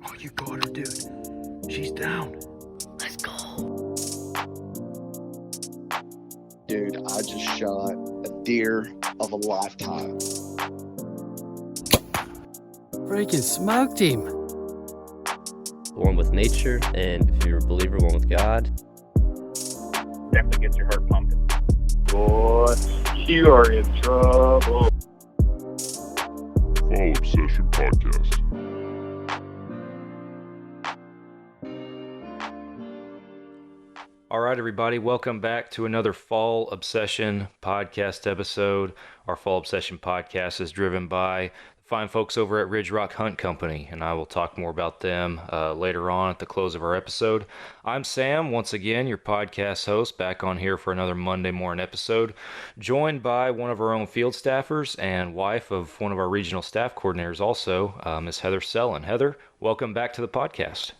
Oh, you got her, dude. She's down. Let's go. Dude, I just shot a deer of a lifetime. Freaking smoked him. One with nature, and if you're a believer, one with God. Definitely gets your heart pumping. Boy, you are in trouble. Fall Obsession Podcast. All right, everybody, welcome back to another Fall Obsession Podcast episode. Our Fall Obsession Podcast is driven by the fine folks over at Ridge Rock Hunt Company, and I will talk more about them later on at the close of our episode. I'm Sam, once again, your podcast host, back on here for another Monday morning episode, joined by one of our own field staffers and wife of one of our regional staff coordinators also, Miss Heather Sellon. Heather, welcome back to the podcast.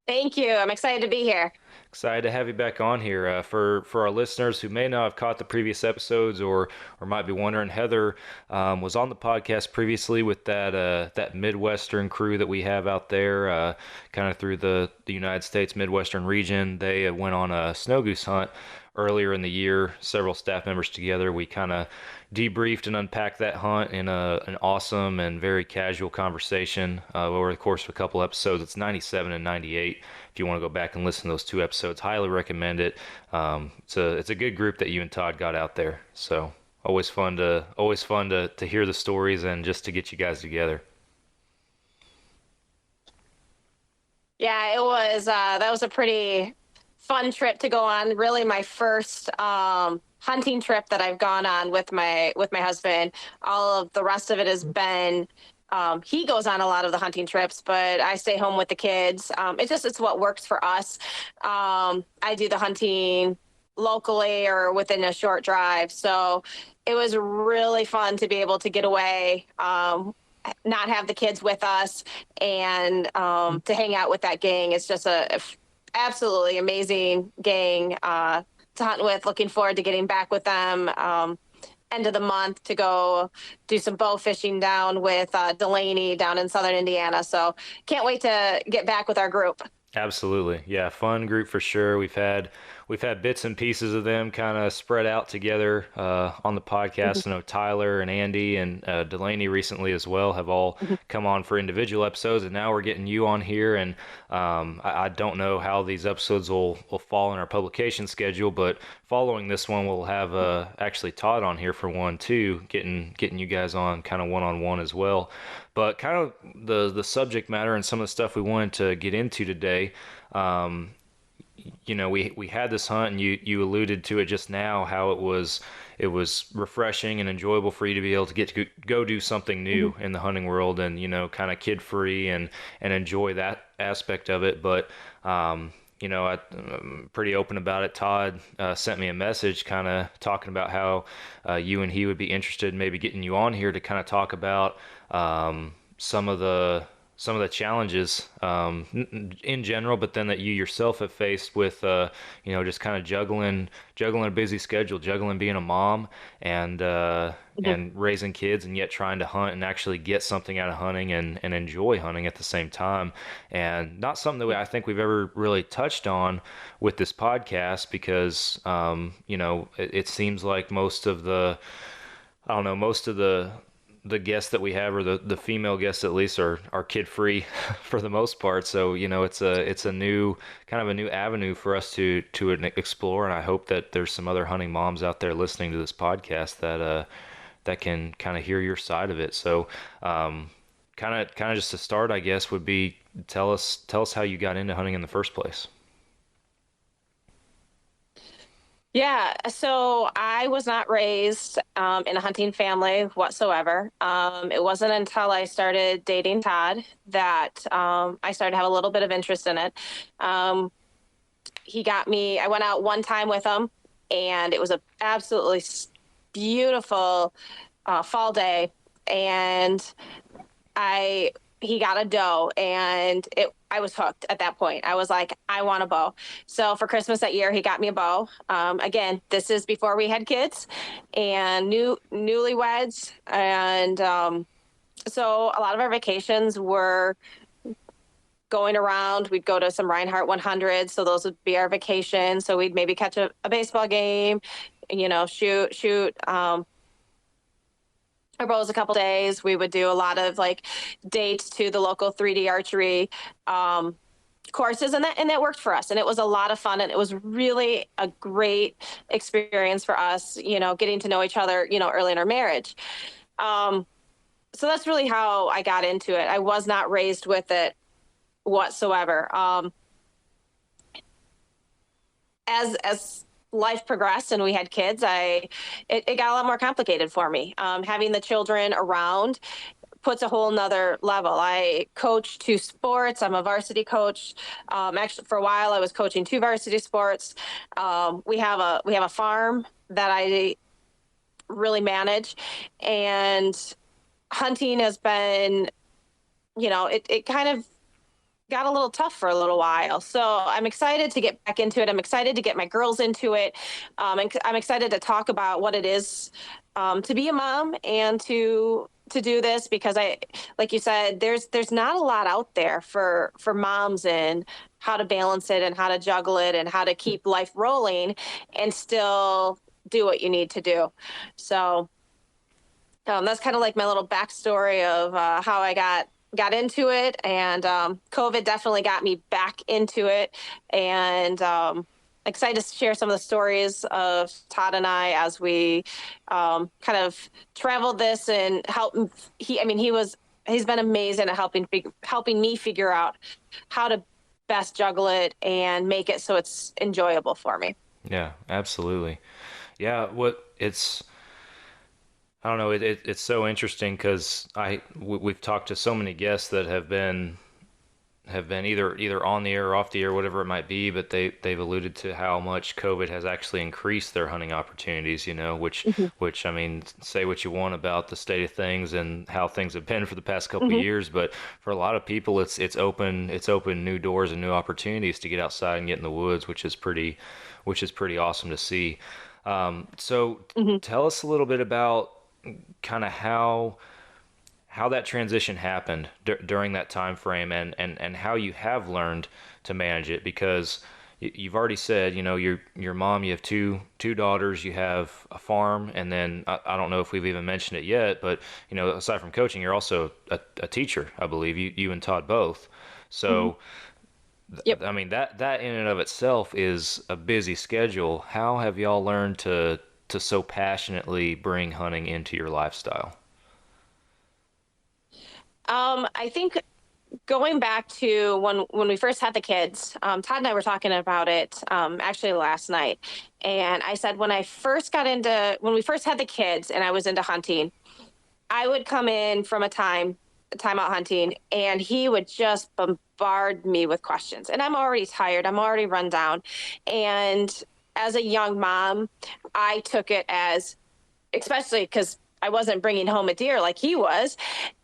Thank you. I'm excited to be here. Excited to have you back on here. For our listeners who may not have caught the previous episodes or might be wondering, Heather was on the podcast previously with that Midwestern crew that we have out there, kind of through the United States Midwestern region. They went on a snow goose hunt earlier in the year, several staff members together. We kind of debriefed and unpacked that hunt in an awesome and very casual conversation over the course of a couple episodes. It's 97 and 98. If you want to go back and listen to those two episodes, highly recommend it. It's a good group that you and Todd got out there. So always fun to hear the stories and just to get you guys together. Yeah, it was. That was a pretty fun trip to go on. Really, my first hunting trip that I've gone on with my husband. All of the rest of it has been. He goes on a lot of the hunting trips, but I stay home with the kids. It's what works for us. I do the hunting locally or within a short drive. So it was really fun to be able to get away, not have the kids with us, and to hang out with that gang. It's just a absolutely amazing gang to hunt with. Looking forward to getting back with them end of the month to go do some bow fishing down with Delaney down in southern Indiana. So can't wait to get back with our group. Absolutely. Yeah, fun group for sure. We've had bits and pieces of them kind of spread out together on the podcast. I know Tyler and Andy and Delaney recently as well have all come on for individual episodes, and now we're getting you on here. And I don't know how these episodes will fall in our publication schedule, but following this one, we'll have actually Todd on here for one too, getting you guys on kind of one-on-one as well. But kind of the subject matter and some of the stuff we wanted to get into today, we had this hunt, and you alluded to it just now, how it was refreshing and enjoyable for you to be able to get to go do something new in the hunting world, and kind of kid free and enjoy that aspect of it. But I'm pretty open about it. Todd sent me a message kind of talking about how you and he would be interested in maybe getting you on here to kind of talk about some of the challenges in general, but then that you yourself have faced with just kind of juggling a busy schedule, juggling being a mom and raising kids, and yet trying to hunt and actually get something out of hunting and enjoy hunting at the same time. And not something that I think we've ever really touched on with this podcast, because it seems like most of the guests that we have, or the female guests at least, are kid free for the most part. So it's a new avenue for us to explore, and I hope that there's some other hunting moms out there listening to this podcast that can kind of hear your side of it. So kind of just to start, I guess, would be tell us how you got into hunting in the first place. Yeah, so I was not raised in a hunting family whatsoever. It wasn't until I started dating Todd that I started to have a little bit of interest in it. I went out one time with him, and it was an absolutely beautiful fall day. And I he got a doe, and I was hooked at that point. I was like, I want a bow. So for Christmas that year, he got me a bow. Again, this is before we had kids and newlyweds. And so a lot of our vacations were going around. We'd go to some Reinhardt 100s. So those would be our vacations. So we'd maybe catch a baseball game, shoot. Our bows a couple days. We would do a lot of like dates to the local 3D archery courses, and that worked for us. And it was a lot of fun, and it was really a great experience for us, getting to know each other, early in our marriage. So that's really how I got into it. I was not raised with it whatsoever. As life progressed and we had kids, it got a lot more complicated for me. Having the children around puts a whole nother level. I coach 2 sports. I'm a varsity coach. Actually, for a while, I was coaching 2 varsity sports. We have a farm that I really manage, and hunting has been, it kind of got a little tough for a little while. So I'm excited to get back into it. I'm excited to get my girls into it. And I'm excited to talk about what it is to be a mom and to do this, because like you said, there's not a lot out there for moms, and how to balance it and how to juggle it and how to keep life rolling and still do what you need to do. So that's kind of like my little backstory of how I got into it, and COVID definitely got me back into it, and excited to share some of the stories of Todd and I as we kind of traveled this and help. He's been amazing at helping me figure out how to best juggle it and make it so it's enjoyable for me. Yeah, absolutely. Yeah, I don't know. It's so interesting because we've talked to so many guests that have been either on the air or off the air, whatever it might be, but they've alluded to how much COVID has actually increased their hunting opportunities. Which I mean, say what you want about the state of things and how things have been for the past couple of years, but for a lot of people, it's opened new doors and new opportunities to get outside and get in the woods, which is pretty awesome to see. So tell us a little bit about kind of how that transition happened during that time frame, and how you have learned to manage it, because you've already said, your mom, you have two daughters, you have a farm, and then I don't know if we've even mentioned it yet, but aside from coaching, you're also a teacher, I believe, you and Todd both. So Yep. I mean, that in and of itself is a busy schedule. How have y'all learned to so passionately bring hunting into your lifestyle? I think going back to when we first had the kids, Todd and I were talking about it actually last night. And I said, when we first had the kids and I was into hunting, I would come in from a time out hunting, and he would just bombard me with questions. And I'm already tired. I'm already run down. And as a young mom, I took it as, especially because I wasn't bringing home a deer like he was,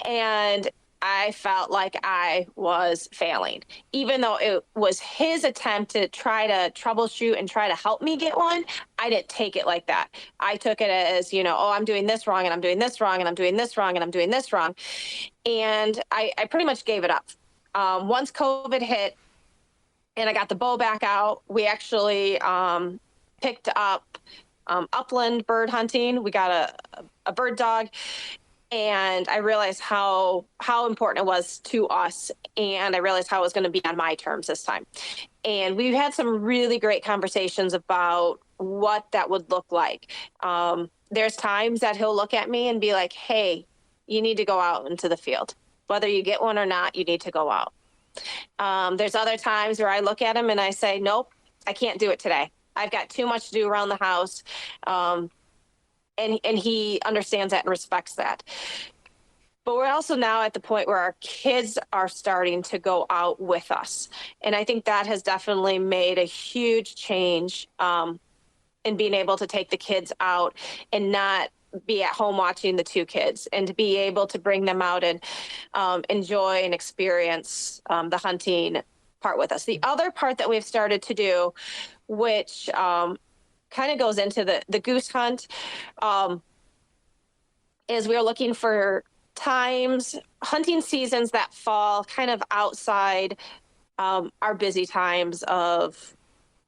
and I felt like I was failing, even though it was his attempt to try to troubleshoot and try to help me get one. I didn't take it like that. I took it as, I'm doing this wrong, and I'm doing this wrong, and I'm doing this wrong, and I'm doing this wrong. And I pretty much gave it up. Once COVID hit and I got the bow back out, we actually picked up upland bird hunting. We got a bird dog, and I realized how important it was to us, and I realized how it was going to be on my terms this time. And we've had some really great conversations about what that would look like. There's times that he'll look at me and be like, hey, you need to go out into the field. Whether you get one or not, you need to go out. There's other times where I look at him and I say, nope, I can't do it today. I've got too much to do around the house. And he understands that and respects that. But we're also now at the point where our kids are starting to go out with us. And I think that has definitely made a huge change in being able to take the kids out and not be at home watching the two kids, and to be able to bring them out and enjoy and experience the hunting part with us. The other part that we've started to do, which kind of goes into the goose hunt, is we're looking for times, hunting seasons that fall kind of outside our busy times of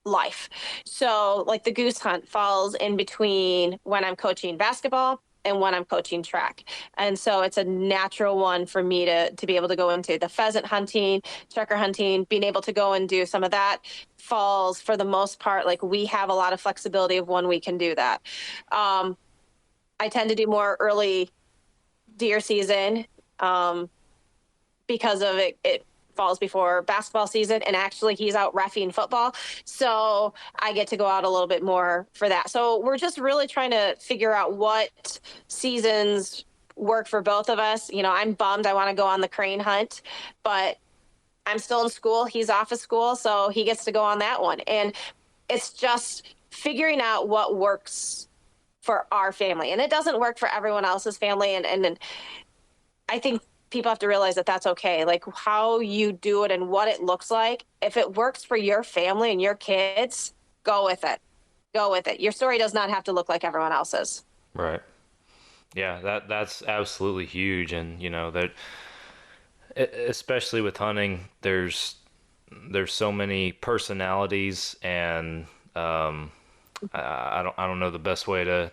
life. So like the goose hunt falls in between when I'm coaching basketball and when I'm coaching track. And so it's a natural one for me to be able to go into. The pheasant hunting, checker hunting, being able to go and do some of that falls, for the most part, like we have a lot of flexibility of when we can do that. I tend to do more early deer season because of it falls before basketball season, and actually he's out reffing football, so I get to go out a little bit more for that. So we're just really trying to figure out what seasons work for both of us. You know, I'm bummed I want to go on the crane hunt, but I'm still in school, he's off of school, so he gets to go on that one. And it's just figuring out what works for our family, and it doesn't work for everyone else's family. And I think people have to realize that that's okay. Like how you do it and what it looks like. If it works for your family and your kids, go with it. Go with it. Your story does not have to look like everyone else's. Right. Yeah, that's absolutely huge. And you know that, especially with hunting, there's so many personalities, and I don't know the best way to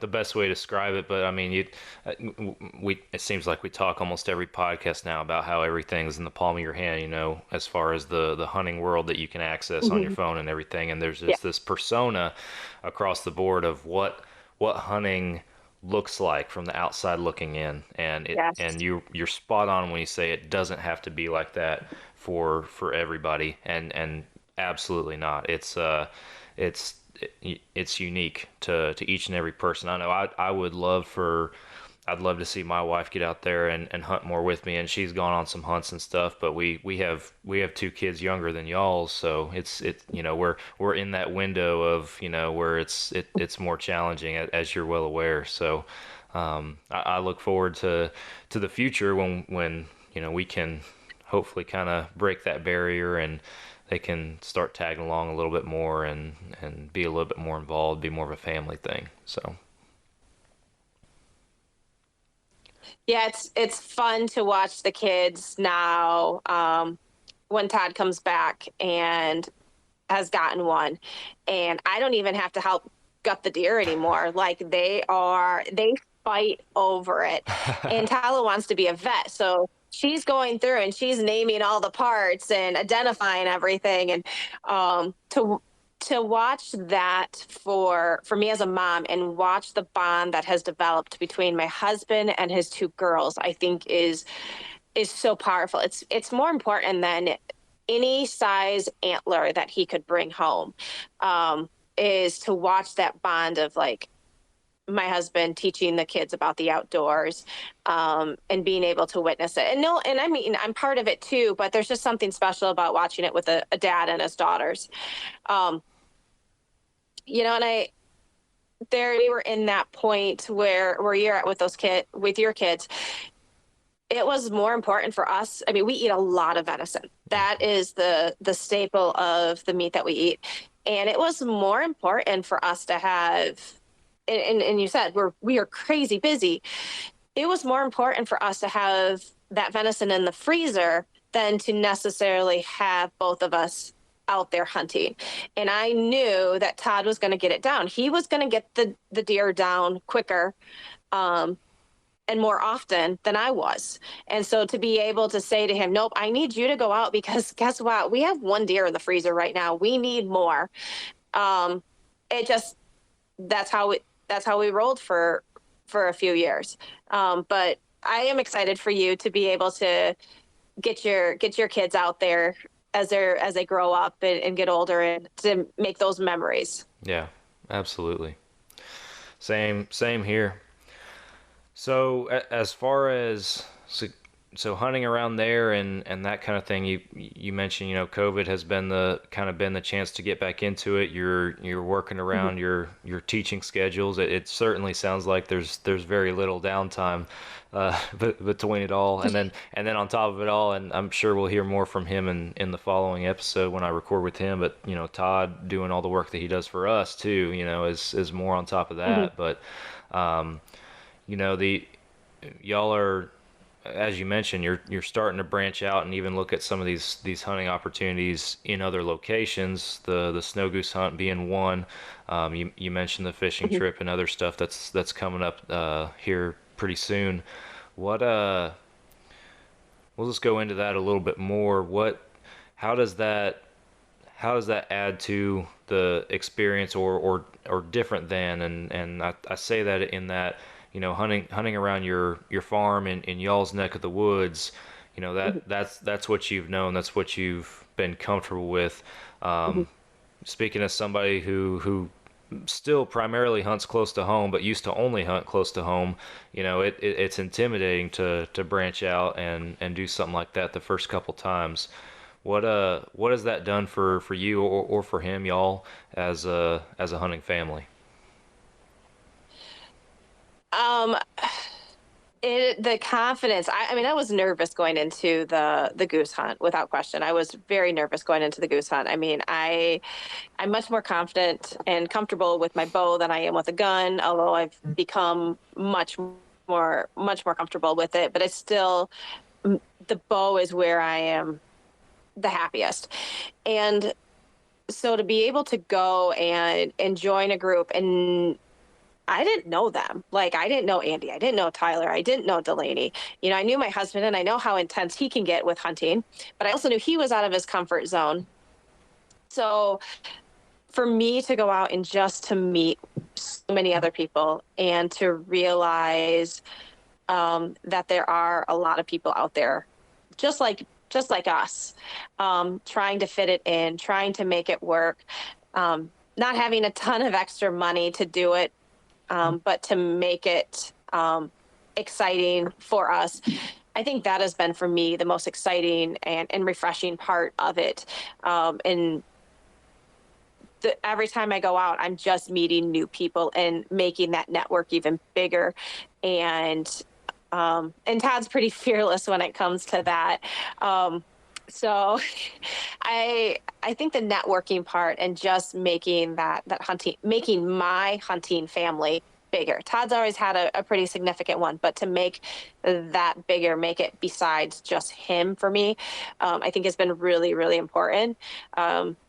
describe it, but I mean, it seems like we talk almost every podcast now about how everything's in the palm of your hand, you know, as far as the hunting world that you can access on your phone and everything. And there's just this persona across the board of what hunting looks like from the outside looking in, and and you're spot on when you say it doesn't have to be like that for everybody, and absolutely not. It's unique to each and every person. I know I'd love to see my wife get out there and hunt more with me, and she's gone on some hunts and stuff, but we have two kids younger than y'all, so it's you know, we're in that window of, you know, where it's more challenging, as you're well aware. So I look forward to the future when you know, we can hopefully kind of break that barrier, and they can start tagging along a little bit more and be a little bit more involved, be more of a family thing. So yeah, it's fun to watch the kids now, when Todd comes back and has gotten one, and I don't even have to help gut the deer anymore. Like they fight over it. And Tyler wants to be a vet, so she's going through and she's naming all the parts and identifying everything. And to watch that for me as a mom, and watch the bond that has developed between my husband and his two girls, I think is so powerful. It's more important than any size antler that he could bring home, is to watch that bond of like my husband teaching the kids about the outdoors, and being able to witness it. And I mean, I'm part of it too, but there's just something special about watching it with a dad and his daughters. You know, and we were in that point where you're at with with your kids. It was more important for us. I mean, we eat a lot of venison. That is the staple of the meat that we eat. And it was more important for us to have, and you said we are crazy busy. It was more important for us to have that venison in the freezer than to necessarily have both of us out there hunting. And I knew that Todd was going to get it down. He was going to get the deer down quicker, and more often than I was. And so to be able to say to him, nope, I need you to go out, because guess what? We have one deer in the freezer right now. We need more. That's how we rolled for a few years. But I am excited for you to be able to get your kids out there as they grow up and get older, and to make those memories. yeah, absolutely. Same here. So as far as so hunting around there and that kind of thing, you mentioned, COVID has been the chance to get back into it. You're working around your teaching schedules. It certainly sounds like there's very little downtime between it all, and then on top of it all, and I'm sure we'll hear more from him in the following episode when I record with him. But Todd doing all the work that he does for us too, is more on top of that. But the y'all are, as you mentioned, you're starting to branch out and even look at some of these hunting opportunities in other locations. The snow goose hunt being one. You mentioned the fishing trip and other stuff that's coming up here pretty soon. We'll just go into that a little bit more. How does that add to the experience, or different than? And I say that in that, hunting around your farm in y'all's neck of the woods, that's what you've known, that's what you've been comfortable with. Speaking as somebody who still primarily hunts close to home, but used to only hunt close to home, it's intimidating to branch out and do something like that the first couple times. What has that done for you or for him, y'all, as a hunting family? The confidence. I mean, I was nervous going into the goose hunt, without question. I was very nervous going into the goose hunt. I mean, I'm much more confident and comfortable with my bow than I am with a gun, although I've become much more comfortable with it. But it's still, the bow is where I am the happiest. And so to be able to go and join a group, and I didn't know them. Like, I didn't know Andy. I didn't know Tyler. I didn't know Delaney. I knew my husband, and I know how intense he can get with hunting, but I also knew he was out of his comfort zone. So for me to go out and just to meet so many other people and to realize that there are a lot of people out there just like us, trying to fit it in, trying to make it work, not having a ton of extra money to do it, but to make it exciting for us. I think that has been for me the most exciting and refreshing part of it. And every time I go out, I'm just meeting new people and making that network even bigger. And Todd's pretty fearless when it comes to that. So I think the networking part and just making that hunting, making my hunting family bigger. Todd's always had a pretty significant one, but to make that bigger, make it besides just him for me, I think has been really, really important.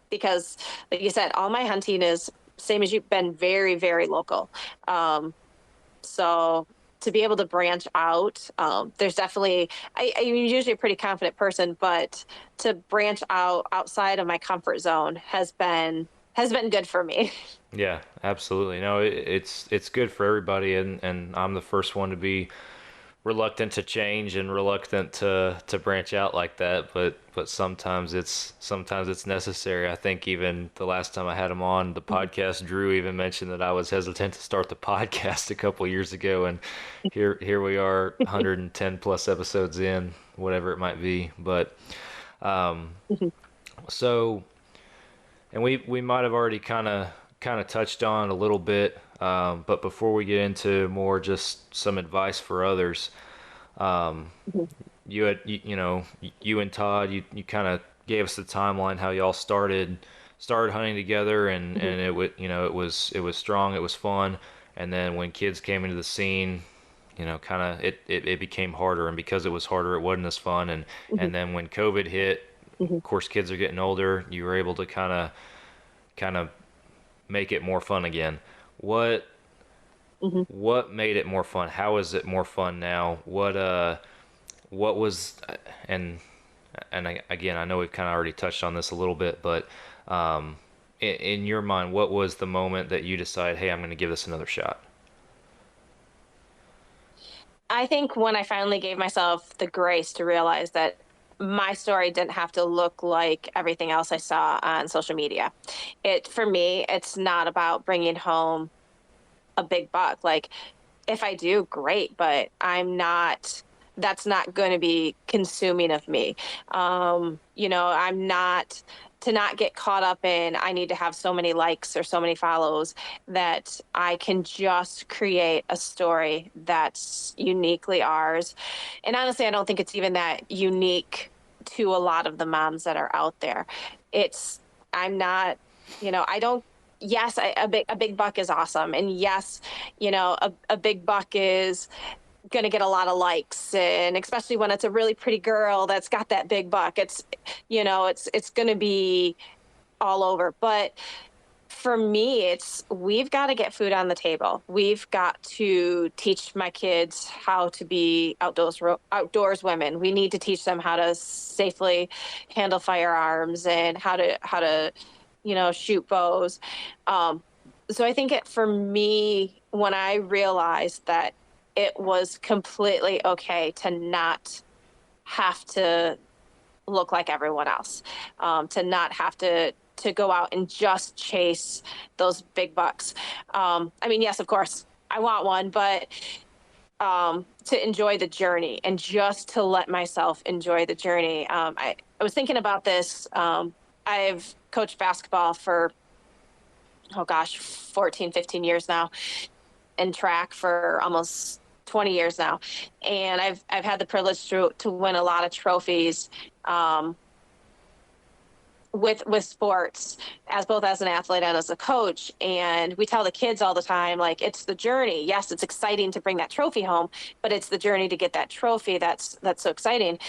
Because like you said, all my hunting is same as you've been, very, very local. So to be able to branch out, there's definitely, I'm usually a pretty confident person, but to branch out outside of my comfort zone has been good for me. Yeah, absolutely. No, it's good for everybody, and I'm the first one to be reluctant to change and reluctant to branch out like that, but sometimes it's necessary. I think even the last time I had him on the podcast, Drew even mentioned that I was hesitant to start the podcast a couple years ago, and here we are 110 plus episodes in, whatever it might be. But so, and we might have already kind of touched on a little bit, but before we get into more just some advice for others, you and Todd, you kind of gave us the timeline how y'all started hunting together, and it was strong, it was fun, and then when kids came into the scene, it became harder, and because it was harder, it wasn't as fun, and then when COVID hit, of course, kids are getting older, you were able to kind of make it more fun again. What made it more fun? How is it more fun now? What was, and again, I know we've kind of already touched on this a little bit, but in your mind, what was the moment that you decided, hey, I'm going to give this another shot? I think when I finally gave myself the grace to realize that my story didn't have to look like everything else I saw on social media. For me, it's not about bringing home a big buck. Like, if I do, great, but I'm not that's not going to be consuming of me. I'm not to not get caught up in I need to have so many likes or so many follows, that I can just create a story that's uniquely ours. And honestly, I don't think it's even that unique to a lot of the moms that are out there. It's I'm not, I don't. Yes, a big buck is awesome, and yes, a big buck is going to get a lot of likes, and especially when it's a really pretty girl that's got that big buck, it's going to be all over. But for me, it's we've got to get food on the table. We've got to teach my kids how to be outdoors women. We need to teach them how to safely handle firearms and how to shoot bows. So I think for me, when I realized that it was completely okay to not have to look like everyone else, to not have to go out and just chase those big bucks. I mean, yes, of course, I want one, but to enjoy the journey and just to let myself enjoy the journey. I was thinking about this. I've coached basketball for, oh gosh, 14, 15 years now, and track for almost 20 years now. And I've had the privilege to win a lot of trophies with sports, as both as an athlete and as a coach. And we tell the kids all the time, like, it's the journey. Yes, it's exciting to bring that trophy home, but it's the journey to get that trophy that's so exciting.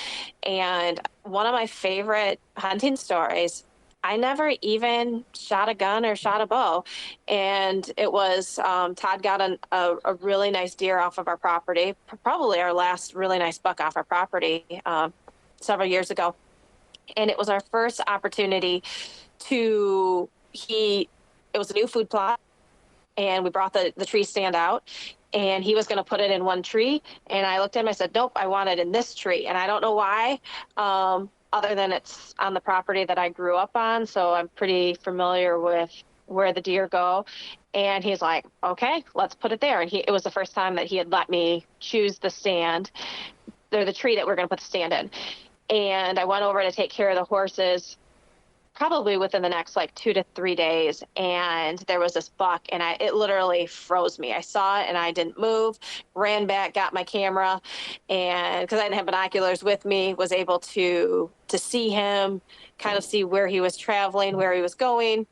And one of my favorite hunting stories, I never even shot a gun or shot a bow. And it was Todd got a really nice deer off of our property, probably our last really nice buck off our property several years ago. And it was our first opportunity it was a new food plot, and we brought the tree stand out, and he was going to put it in one tree. And I looked at him, I said, nope, I want it in this tree. And I don't know why, other than it's on the property that I grew up on. So I'm pretty familiar with where the deer go. And he's like, okay, let's put it there. And it was the first time that he had let me choose the stand, or the tree that we're going to put the stand in. And I went over to take care of the horses probably within the next like 2 to 3 days. And there was this buck, and it literally froze me. I saw it and I didn't move, ran back, got my camera, and because I didn't have binoculars with me, was able to see him, kind of see where he was traveling, where he was going.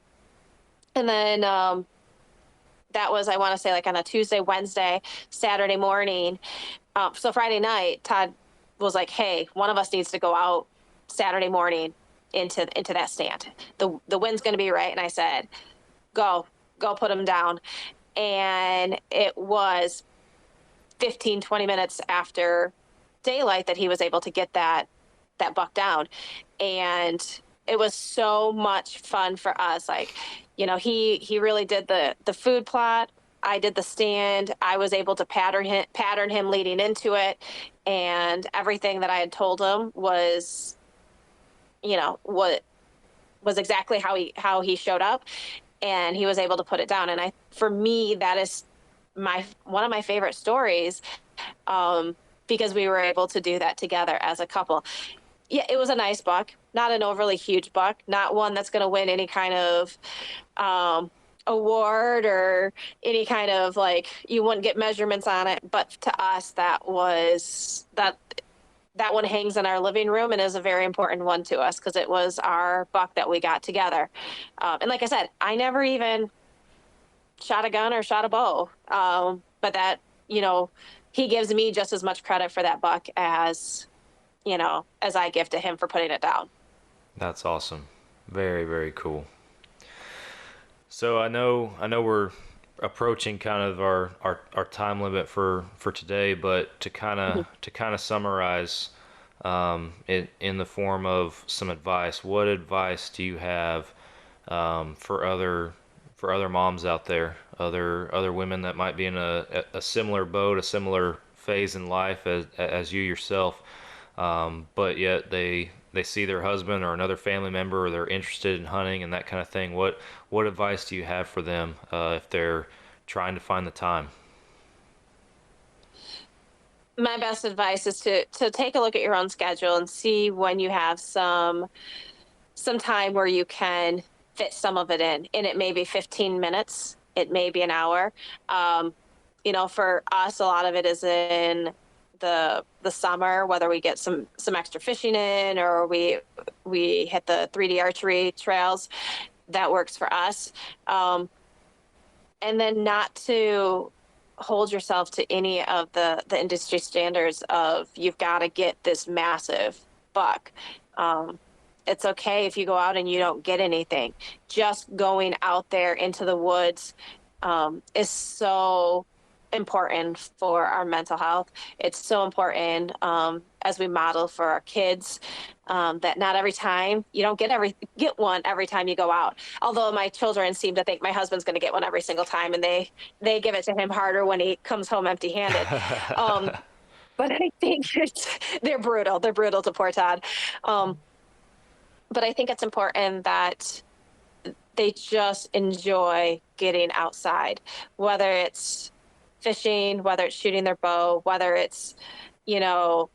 And then that was, I want to say, like on a Tuesday, Wednesday, Saturday morning. So Friday night, Todd was like, hey, one of us needs to go out Saturday morning into that stand. The wind's going to be right. And I said, go put him down. And it was 15, 20 minutes after daylight that he was able to get that buck down. And it was so much fun for us. Like, he really did the food plot. I did the stand. I was able to pattern him leading into it, and everything that I had told him was, what was exactly how he showed up, and he was able to put it down. And for me, that is one of my favorite stories, because we were able to do that together as a couple. Yeah, it was a nice buck, not an overly huge buck, not one that's going to win any kind of award or any kind of, like, you wouldn't get measurements on it. But to us, that one hangs in our living room and is a very important one to us, because it was our buck that we got together. And like I said, I never even shot a gun or shot a bow. But that, he gives me just as much credit for that buck as I give to him for putting it down. That's awesome. Very, very cool. So I know we're approaching kind of our time limit for today, but to kind of summarize, in the form of some advice, what advice do you have for other moms out there, other women that might be in a similar boat, a similar phase in life as you yourself, but yet they see their husband or another family member, or they're interested in hunting and that kind of thing? What advice do you have for them if they're trying to find the time? my best advice is to take a look at your own schedule and see when you have some time where you can fit some of it in. And it may be 15 minutes, it may be an hour. Um, for us, a lot of it is in the summer, whether we get some extra fishing in or we hit the 3D archery trails. That works for us. And then not to hold yourself to any of the industry standards of you've got to get this massive buck. It's okay if you go out and you don't get anything. Just going out there into the woods is so important for our mental health. It's so important as we model for our kids that not every time you don't get one every time you go out. Although my children seem to think my husband's going to get one every single time, and they give it to him harder when he comes home empty-handed. But I think they're brutal. They're brutal to poor Todd. But I think it's important that they just enjoy getting outside, whether it's fishing, whether it's shooting their bow, whether it's, you know,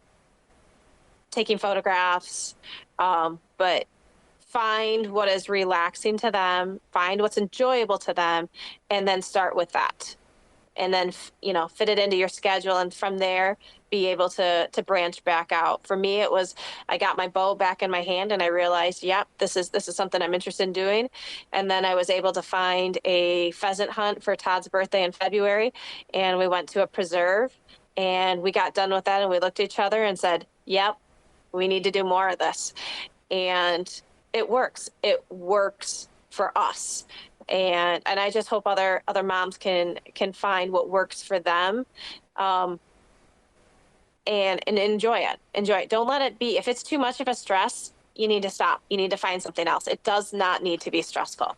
taking photographs. But find what is relaxing to them, find what's enjoyable to them, and then start with that. And then, fit it into your schedule. And from there, be able to branch back out. For me, it was, I got my bow back in my hand and I realized, yep, this is something I'm interested in doing. And then I was able to find a pheasant hunt for Todd's birthday in February. And we went to a preserve and we got done with that. And we looked at each other and said, yep, we need to do more of this. And it works. It works for us. And I just hope other moms can find what works for them, and enjoy it. Don't let it be. If it's too much of a stress, you need to stop. You need to find something else. It does not need to be stressful.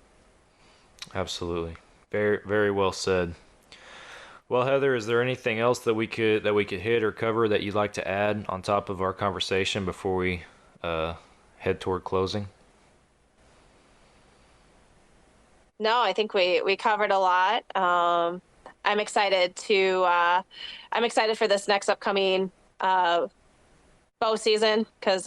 Absolutely. Very, very well said. Well, Heather, is there anything else that we could hit or cover that you'd like to add on top of our conversation before we head toward closing? No, I think we covered a lot. I'm excited for this next upcoming bow season because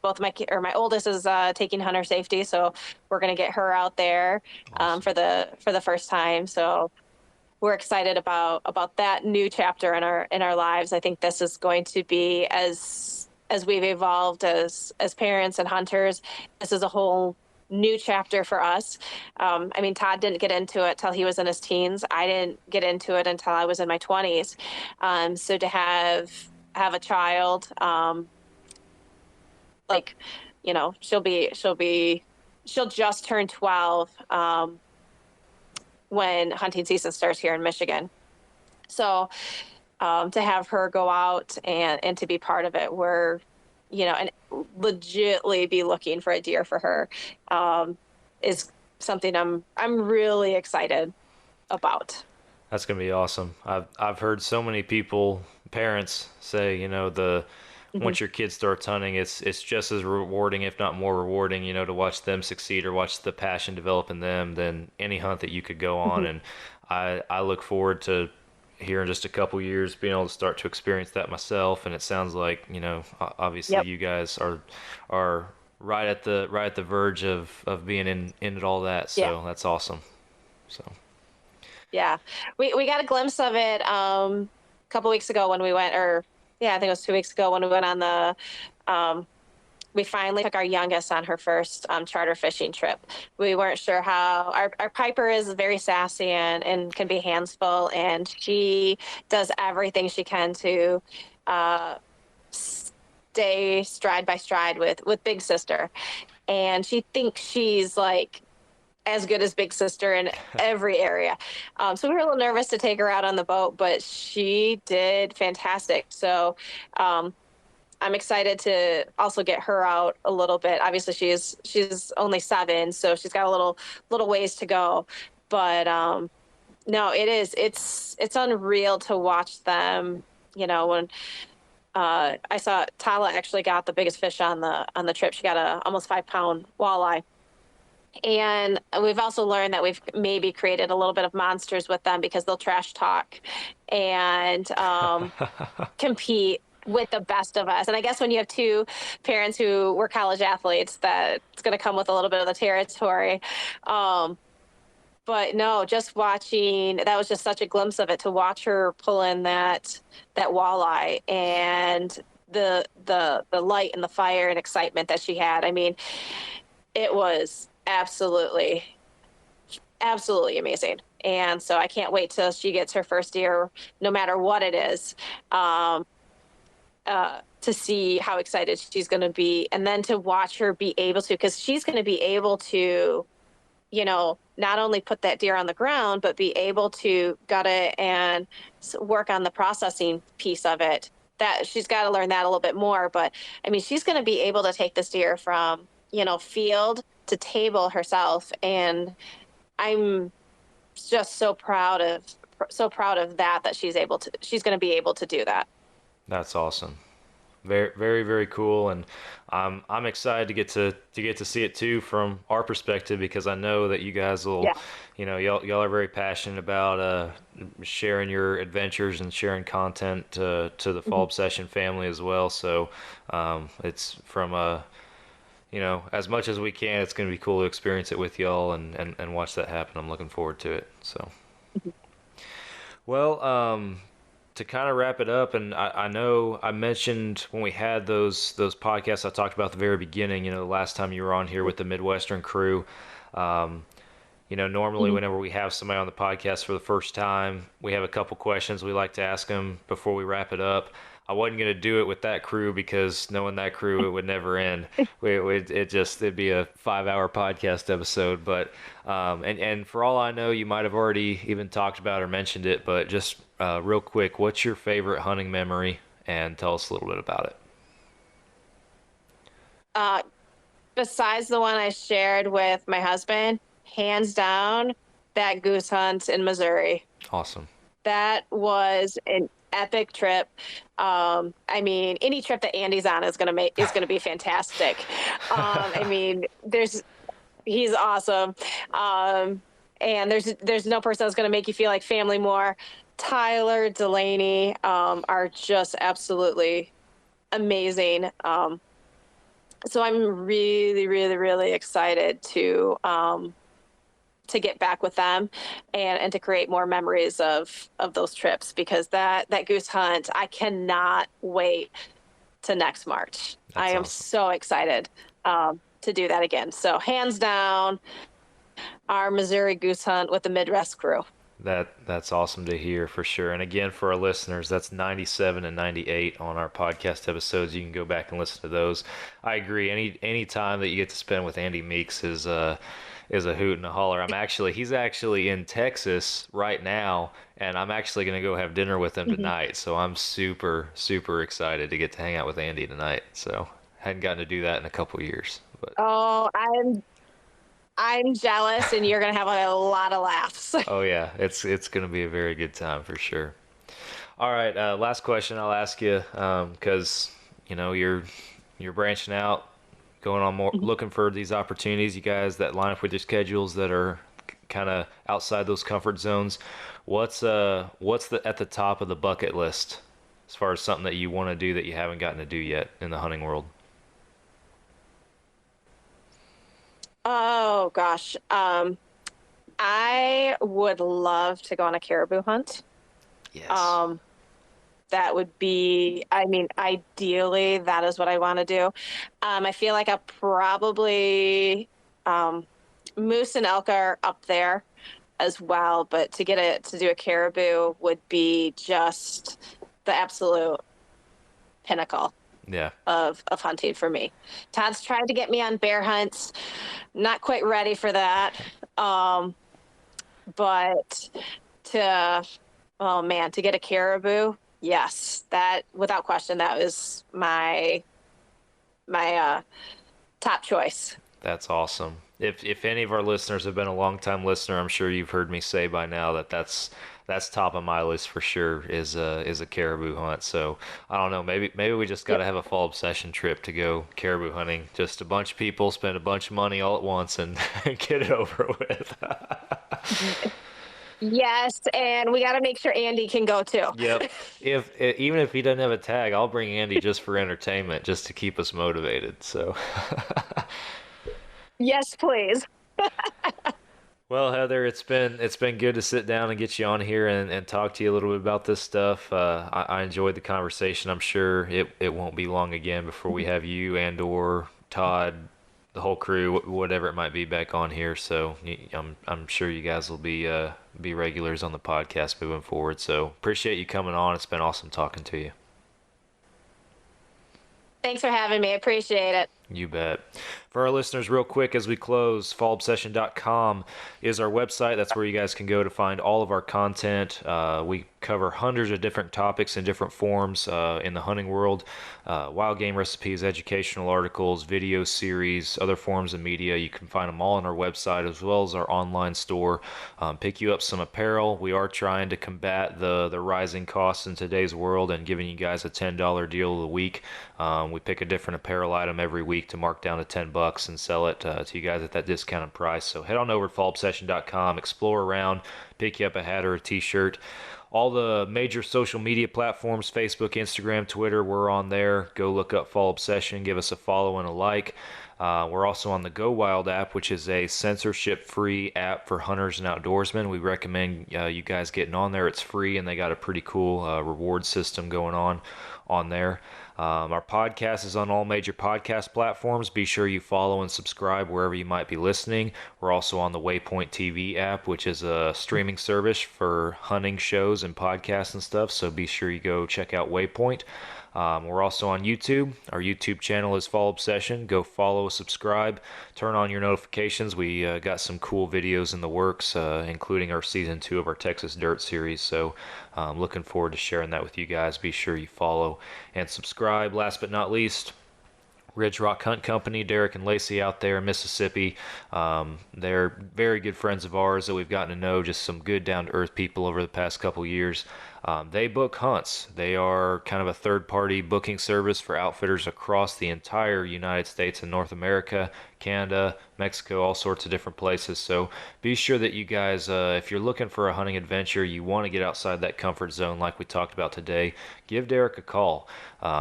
both my oldest is taking hunter safety, so we're gonna get her out there for the first time. So we're excited about that new chapter in our lives. I think this is going to be as we've evolved as parents and hunters. This is a whole new chapter for us. Todd didn't get into it till he was in his teens. I didn't get into it until I was in my 20s. So to have a child, she'll just turn 12 when hunting season starts here in Michigan. So to have her go out and to be part of it, and legitly be looking for a deer for her is something I'm really excited about. That's gonna be awesome. I've heard so many parents say, once your kid starts hunting, it's just as rewarding, if not more rewarding, to watch them succeed or watch the passion develop in them than any hunt that you could go on. And I look forward to here in just a couple years being able to start to experience that myself. And it sounds like, obviously you guys are right at the verge of being in it, all that. So that's awesome. So yeah, we got a glimpse of it a couple weeks ago when we went, or I think it was 2 weeks ago when we went on the we finally took our youngest on her first charter fishing trip. We weren't sure how. Our Piper is very sassy and can be handsful, and she does everything she can to stay stride by stride with Big Sister. And she thinks she's like as good as Big Sister in every area. So we were a little nervous to take her out on the boat, but she did fantastic. So I'm excited to also get her out a little bit. Obviously, she's only 7, so she's got a little ways to go. But no, it's unreal to watch them. When I saw Tala actually got the biggest fish on the trip. She got a almost 5-pound walleye. And we've also learned that we've maybe created a little bit of monsters with them because they'll trash talk and compete with the best of us. And I guess when you have two parents who were college athletes, that's going to come with a little bit of the territory. But no, just watching, that was just such a glimpse of it, to watch her pull in that walleye, and the light and the fire and excitement that she had. I mean, it was absolutely amazing. And so I can't wait till she gets her first deer, no matter what it is, to see how excited she's going to be, and then to watch her be able to, because she's going to be able to, not only put that deer on the ground, but be able to gut it and work on the processing piece of it. That she's got to learn that a little bit more. But I mean, she's going to be able to take this deer from, field to table herself. And I'm just so proud of that she's going to be able to do that. That's awesome. Very, very, very cool, and I'm excited to get to see it too from our perspective, because I know that you guys will, y'all are very passionate about sharing your adventures and sharing content to the Fall Obsession family as well. So it's from as much as we can, it's going to be cool to experience it with y'all and watch that happen. I'm looking forward to it. So, well, to kind of wrap it up, and I know I mentioned when we had those podcasts I talked about at the very beginning, the last time you were on here with the Midwestern crew, normally whenever we have somebody on the podcast for the first time, we have a couple questions we like to ask them before we wrap it up. I wasn't going to do it with that crew because knowing that crew, it would never end. It'd be a 5-hour podcast episode. But and for all I know, you might have already even talked about or mentioned it. But just real quick, what's your favorite hunting memory? And tell us a little bit about it. Besides the one I shared with my husband, hands down, that goose hunt in Missouri. Awesome. That was an epic trip. I mean, any trip that Andy's on is gonna be fantastic. I mean, he's awesome. And there's no person that's gonna make you feel like family more. Tyler, Delaney, are just absolutely amazing. So I'm really, really, really excited to get back with them and to create more memories of those trips, because that goose hunt, I cannot wait to next March. That's I am awesome. so excited to do that again. So hands down, our Missouri goose hunt with the Midwest crew. That's awesome to hear, for sure. And again, for our listeners, that's 97 and 98 on our podcast episodes. You can go back and listen to those. I agree. Any time that you get to spend with Andy Meeks is a hoot and a holler. He's actually in Texas right now, and I'm actually going to go have dinner with him tonight. So I'm super, super excited to get to hang out with Andy tonight. So hadn't gotten to do that in a couple of years. But Oh, I'm jealous, and you're going to have a lot of laughs. oh yeah, it's going to be a very good time for sure. All right, last question I'll ask you, because you're branching out, going on more, looking for these opportunities. You guys that line up with your schedules that are kind of outside those comfort zones. What's at the top of the bucket list as far as something that you want to do that you haven't gotten to do yet in the hunting world? Oh gosh. I would love to go on a caribou hunt. Yes. That would be, I mean, ideally, that is what I want to do. I feel like I'll probably, moose and elk are up there as well, but to do a caribou would be just the absolute pinnacle. Yeah. Of hunting for me. Todd's tried to get me on bear hunts. Not quite ready for that. But to get a caribou, yes, that without question, that was my top choice. That's awesome. If any of our listeners have been a long time listener, I'm sure you've heard me say by now that that's that's top of my list for sure is a caribou hunt. So I don't know, maybe we just got to have a fall obsession trip to go caribou hunting. Just a bunch of people spend a bunch of money all at once and get it over with. Yes, and we got to make sure Andy can go too. Yep. If even if he doesn't have a tag, I'll bring Andy just for entertainment, just to keep us motivated. So. Yes, please. Well, Heather, it's been good to sit down and get you on here and talk to you a little bit about this stuff. I enjoyed the conversation. I'm sure it won't be long again before we have you and or Todd, the whole crew, whatever it might be, back on here. So I'm sure you guys will be regulars on the podcast moving forward. So appreciate you coming on. It's been awesome talking to you. Thanks for having me. I appreciate it. You bet. For our listeners, real quick as we close, fallobsession.com is our website. That's where you guys can go to find all of our content. We cover hundreds of different topics in different forms in the hunting world. Wild game recipes, educational articles, video series, other forms of media. You can find them all on our website as well as our online store. Pick you up some apparel. We are trying to combat the rising costs in today's world and giving you guys a $10 deal of the week. We pick a different apparel item every week to mark down to $10 and sell it to you guys at that discounted price. So head on over to fallobsession.com, explore around, pick you up a hat or a t-shirt. All the major social media platforms, Facebook, Instagram, Twitter, we're on there. Go look up Fall Obsession, give us a follow and a like. We're also on the Go Wild app, which is a censorship-free app for hunters and outdoorsmen. We recommend you guys getting on there. It's free, and they got a pretty cool reward system going on there. Our podcast is on all major podcast platforms. Be sure you follow and subscribe wherever you might be listening. We're also on the Waypoint TV app, which is a streaming service for hunting shows and podcasts and stuff. So be sure you go check out Waypoint. We're also on YouTube. Our YouTube channel is Fall Obsession. Go follow, subscribe, turn on your notifications. We got some cool videos in the works, including our season 2 of our Texas Dirt series. So looking forward to sharing that with you guys. Be sure you follow and subscribe. Last but not least, Ridge Rock Hunt Company, Derek and Lacey out there in Mississippi. They're very good friends of ours that we've gotten to know, just some good down-to-earth people over the past couple years. They book hunts. They are kind of a third-party booking service for outfitters across the entire United States and North America, Canada, Mexico, all sorts of different places. So be sure that you guys, if you're looking for a hunting adventure, you want to get outside that comfort zone like we talked about today, give Derek a call.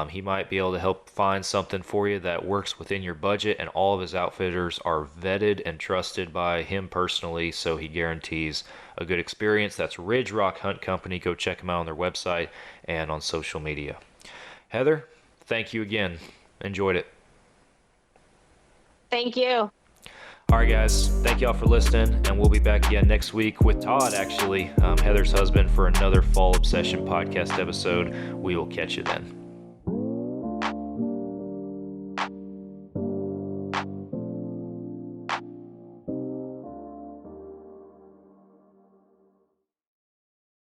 He might be able to help find something for you that works within your budget, and all of his outfitters are vetted and trusted by him personally, so he guarantees a good experience. That's Ridge Rock Hunt Company. Go check them out on their website and on social media. Heather, thank you again. Enjoyed it. Thank you. All right, guys. Thank y'all for listening, and we'll be back again next week with Todd, actually, Heather's husband, for another Fall Obsession podcast episode. We will catch you then.